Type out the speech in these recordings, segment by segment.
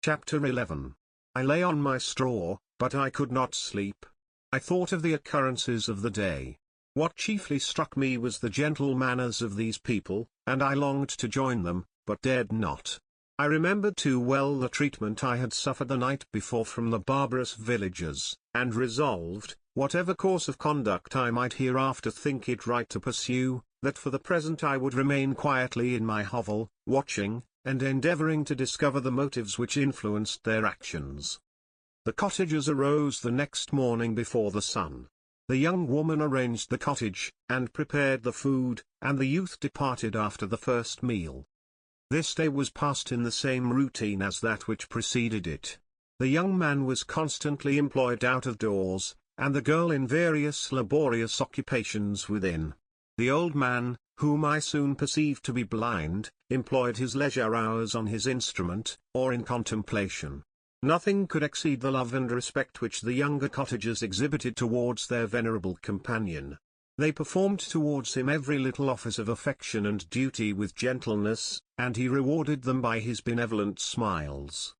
Chapter 11. I lay on my straw, but I could not sleep. I thought of the occurrences of the day. What chiefly struck me was the gentle manners of these people, and I longed to join them, but dared not. I remembered too well the treatment I had suffered the night before from the barbarous villagers, and resolved, whatever course of conduct I might hereafter think it right to pursue, that for the present I would remain quietly in my hovel, watching, and endeavoring to discover the motives which influenced their actions. The cottagers arose the next morning before the sun. The young woman arranged the cottage, and prepared the food, and the youth departed after the first meal. This day was passed in the same routine as that which preceded it. The young man was constantly employed out of doors, and the girl in various laborious occupations within. The old man, whom I soon perceived to be blind, employed his leisure hours on his instrument, or in contemplation. Nothing could exceed the love and respect which the younger cottagers exhibited towards their venerable companion. They performed towards him every little office of affection and duty with gentleness, and he rewarded them by his benevolent smiles.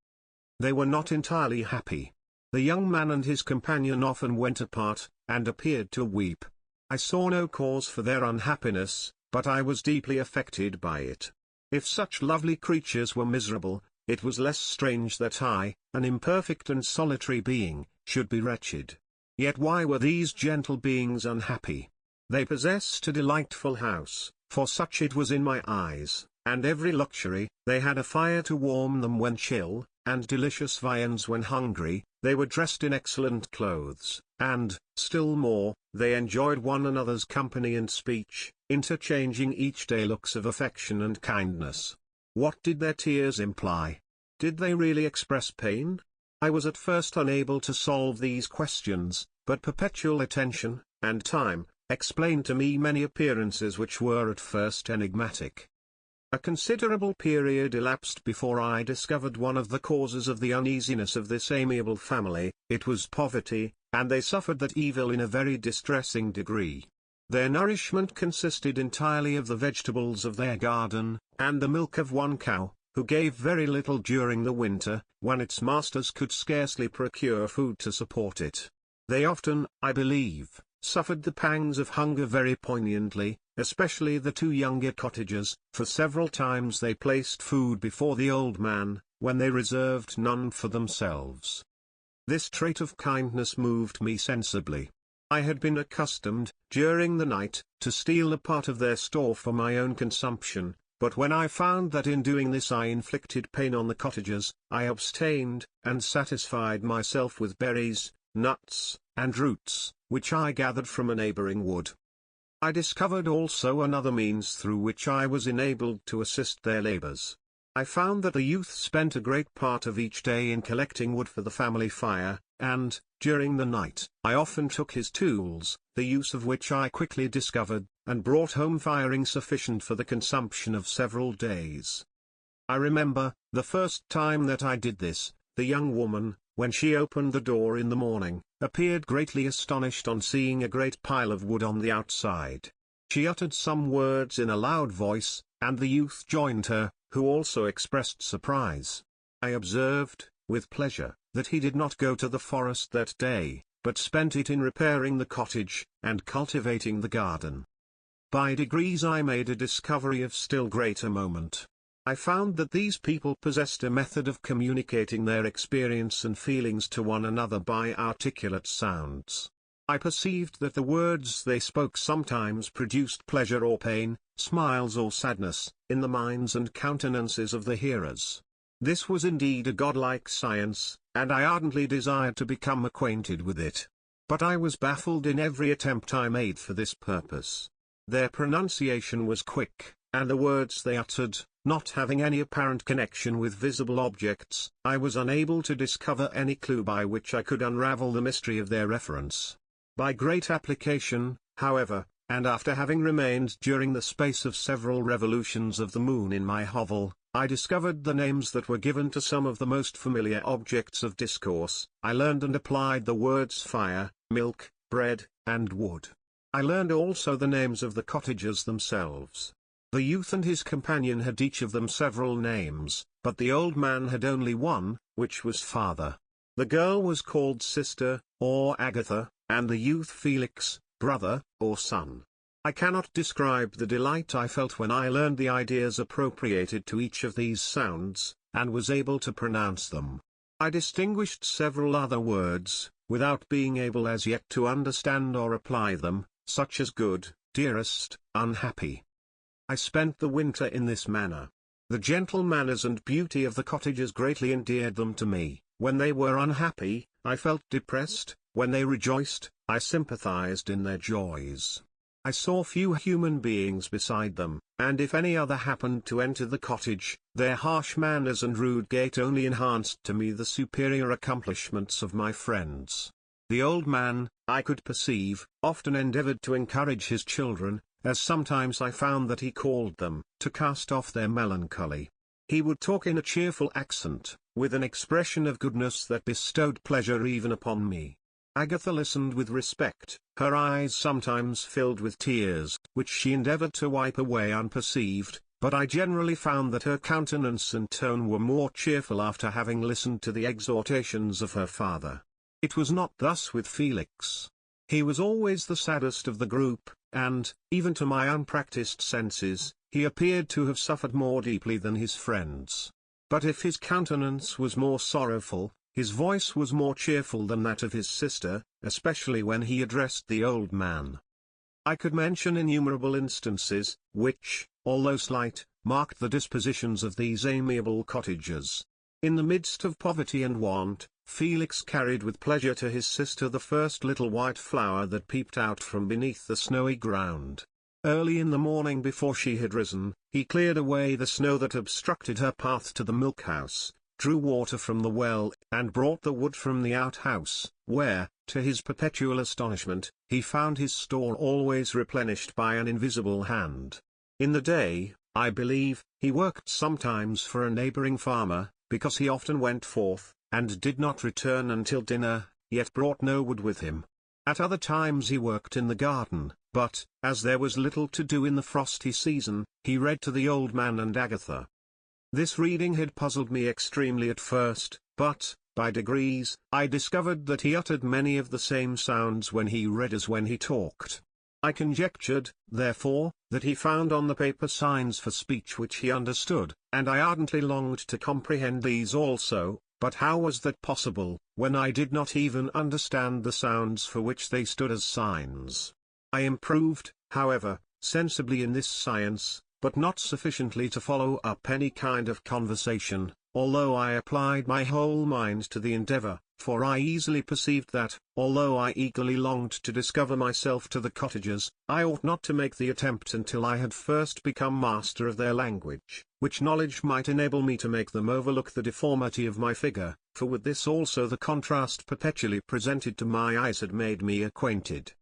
They were not entirely happy. The young man and his companion often went apart, and appeared to weep. I saw no cause for their unhappiness, but I was deeply affected by it. If such lovely creatures were miserable, it was less strange that I, an imperfect and solitary being, should be wretched. Yet why were these gentle beings unhappy? They possessed a delightful house, for such it was in my eyes, and every luxury. They had a fire to warm them when chill, and delicious viands when hungry. They were dressed in excellent clothes, and, still more, they enjoyed one another's company and speech, interchanging each day looks of affection and kindness. What did their tears imply? Did they really express pain? I was at first unable to solve these questions, but perpetual attention, and time, explained to me many appearances which were at first enigmatic. A considerable period elapsed before I discovered one of the causes of the uneasiness of this amiable family. It was poverty, and they suffered that evil in a very distressing degree. Their nourishment consisted entirely of the vegetables of their garden, and the milk of one cow, who gave very little during the winter, when its masters could scarcely procure food to support it. They often, I believe, suffered the pangs of hunger very poignantly, especially the two younger cottagers, for several times they placed food before the old man, when they reserved none for themselves. This trait of kindness moved me sensibly. I had been accustomed, during the night, to steal a part of their store for my own consumption, but when I found that in doing this I inflicted pain on the cottagers, I abstained, and satisfied myself with berries, nuts, and roots, which I gathered from a neighboring wood. I discovered also another means through which I was enabled to assist their labors. I found that the youth spent a great part of each day in collecting wood for the family fire, and, during the night, I often took his tools, the use of which I quickly discovered, and brought home firing sufficient for the consumption of several days. I remember, the first time that I did this, the young woman, when she opened the door in the morning, appeared greatly astonished on seeing a great pile of wood on the outside. She uttered some words in a loud voice, and the youth joined her, who also expressed surprise. I observed, with pleasure, that he did not go to the forest that day, but spent it in repairing the cottage, and cultivating the garden. By degrees I made a discovery of still greater moment. I found that these people possessed a method of communicating their experience and feelings to one another by articulate sounds. I perceived that the words they spoke sometimes produced pleasure or pain, smiles or sadness, in the minds and countenances of the hearers. This was indeed a godlike science, and I ardently desired to become acquainted with it. But I was baffled in every attempt I made for this purpose. Their pronunciation was quick, and the words they uttered, not having any apparent connection with visible objects, I was unable to discover any clue by which I could unravel the mystery of their reference. By great application, however, and after having remained during the space of several revolutions of the moon in my hovel, I discovered the names that were given to some of the most familiar objects of discourse. I learned and applied the words fire, milk, bread, and wood. I learned also the names of the cottagers themselves. The youth and his companion had each of them several names, but the old man had only one, which was father. The girl was called sister, or Agatha, and the youth Felix, brother, or son. I cannot describe the delight I felt when I learned the ideas appropriated to each of these sounds, and was able to pronounce them. I distinguished several other words, without being able as yet to understand or apply them, such as good, dearest, unhappy. I spent the winter in this manner. The gentle manners and beauty of the cottagers greatly endeared them to me. When they were unhappy, I felt depressed; when they rejoiced, I sympathized in their joys. I saw few human beings beside them, and if any other happened to enter the cottage, their harsh manners and rude gait only enhanced to me the superior accomplishments of my friends. The old man, I could perceive, often endeavored to encourage his children, as sometimes I found that he called them, to cast off their melancholy. He would talk in a cheerful accent, with an expression of goodness that bestowed pleasure even upon me. Agatha listened with respect, her eyes sometimes filled with tears, which she endeavored to wipe away unperceived, but I generally found that her countenance and tone were more cheerful after having listened to the exhortations of her father. It was not thus with Felix. He was always the saddest of the group, and, even to my unpracticed senses, he appeared to have suffered more deeply than his friends. But if his countenance was more sorrowful, his voice was more cheerful than that of his sister, especially when he addressed the old man. I could mention innumerable instances, which, although slight, marked the dispositions of these amiable cottagers. In the midst of poverty and want, Felix carried with pleasure to his sister the first little white flower that peeped out from beneath the snowy ground. Early in the morning before she had risen, he cleared away the snow that obstructed her path to the milk-house, drew water from the well, and brought the wood from the outhouse, where, to his perpetual astonishment, he found his store always replenished by an invisible hand. In the day, I believe, he worked sometimes for a neighboring farmer, because he often went forth, and did not return until dinner, yet brought no wood with him. At other times he worked in the garden, but, as there was little to do in the frosty season, he read to the old man and Agatha. This reading had puzzled me extremely at first, but, by degrees, I discovered that he uttered many of the same sounds when he read as when he talked. I conjectured, therefore, that he found on the paper signs for speech which he understood, and I ardently longed to comprehend these also, but how was that possible, when I did not even understand the sounds for which they stood as signs? I improved, however, sensibly in this science, but not sufficiently to follow up any kind of conversation, although I applied my whole mind to the endeavor, for I easily perceived that, although I eagerly longed to discover myself to the cottagers, I ought not to make the attempt until I had first become master of their language, which knowledge might enable me to make them overlook the deformity of my figure, for with this also the contrast perpetually presented to my eyes had made me acquainted.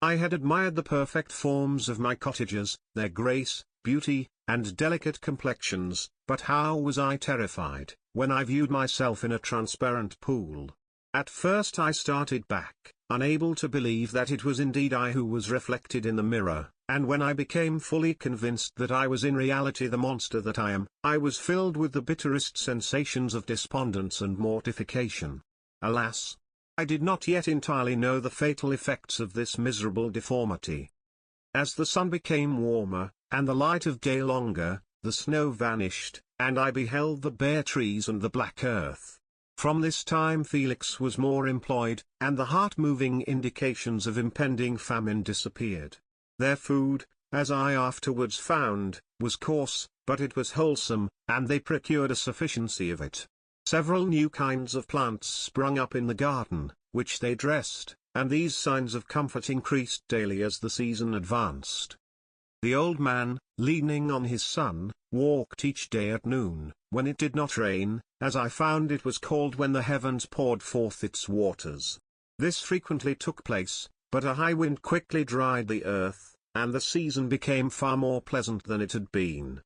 I had admired the perfect forms of my cottagers, their grace, beauty, and delicate complexions, but how was I terrified, when I viewed myself in a transparent pool. At first I started back, unable to believe that it was indeed I who was reflected in the mirror, and when I became fully convinced that I was in reality the monster that I am, I was filled with the bitterest sensations of despondence and mortification. Alas! I did not yet entirely know the fatal effects of this miserable deformity. As the sun became warmer, and the light of day longer, the snow vanished, and I beheld the bare trees and the black earth. From this time Felix was more employed, and the heart-moving indications of impending famine disappeared. Their food, as I afterwards found, was coarse, but it was wholesome, and they procured a sufficiency of it. Several new kinds of plants sprung up in the garden, which they dressed, and these signs of comfort increased daily as the season advanced. The old man, leaning on his son, walked each day at noon, when it did not rain, as I found it was called when the heavens poured forth its waters. This frequently took place, but a high wind quickly dried the earth, and the season became far more pleasant than it had been.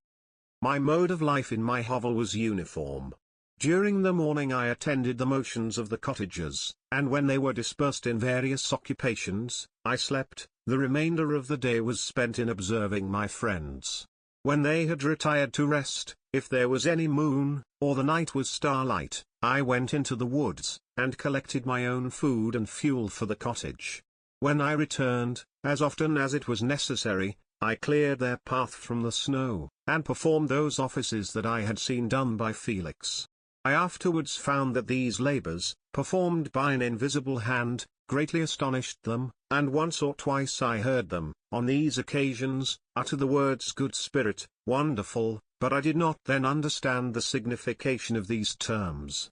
My mode of life in my hovel was uniform. During the morning I attended the motions of the cottagers, and when they were dispersed in various occupations, I slept. The remainder of the day was spent in observing my friends. When they had retired to rest, if there was any moon, or the night was starlight, I went into the woods, and collected my own food and fuel for the cottage. When I returned, as often as it was necessary, I cleared their path from the snow, and performed those offices that I had seen done by Felix. I afterwards found that these labors, performed by an invisible hand, greatly astonished them, and once or twice I heard them, on these occasions, utter the words "good spirit," "wonderful," but I did not then understand the signification of these terms.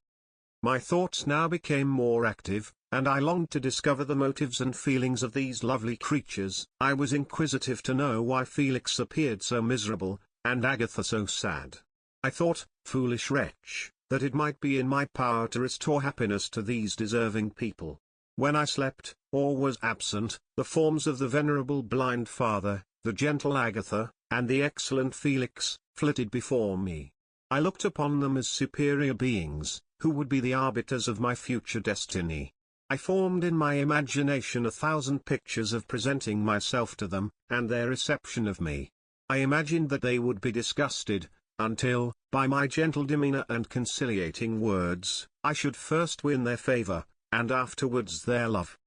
My thoughts now became more active, and I longed to discover the motives and feelings of these lovely creatures. I was inquisitive to know why Felix appeared so miserable, and Agatha so sad. I thought, foolish wretch, that it might be in my power to restore happiness to these deserving people. When I slept, or was absent, the forms of the venerable blind father, the gentle Agatha, and the excellent Felix, flitted before me. I looked upon them as superior beings, who would be the arbiters of my future destiny. I formed in my imagination 1,000 pictures of presenting myself to them, and their reception of me. I imagined that they would be disgusted, until, by my gentle demeanor and conciliating words, I should first win their favor, and afterwards their love.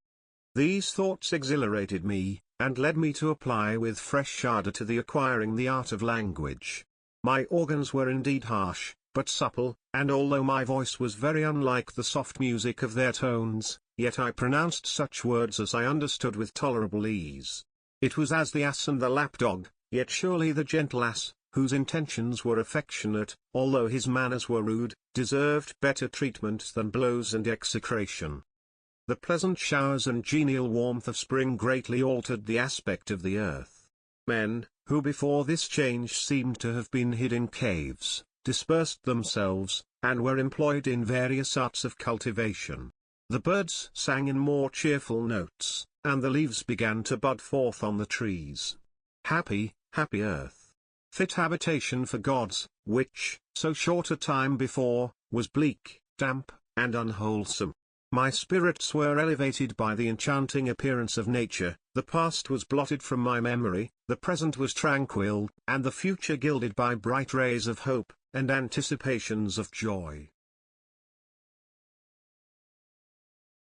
These thoughts exhilarated me, and led me to apply with fresh ardor to the acquiring the art of language. My organs were indeed harsh, but supple, and although my voice was very unlike the soft music of their tones, yet I pronounced such words as I understood with tolerable ease. It was as the ass and the lapdog, yet surely the gentle ass, whose intentions were affectionate, although his manners were rude, deserved better treatment than blows and execration. The pleasant showers and genial warmth of spring greatly altered the aspect of the earth. Men, who before this change seemed to have been hid in caves, dispersed themselves, and were employed in various arts of cultivation. The birds sang in more cheerful notes, and the leaves began to bud forth on the trees. Happy, happy earth! Fit habitation for gods, which, so short a time before, was bleak, damp, and unwholesome. My spirits were elevated by the enchanting appearance of nature, the past was blotted from my memory, the present was tranquil, and the future gilded by bright rays of hope, and anticipations of joy.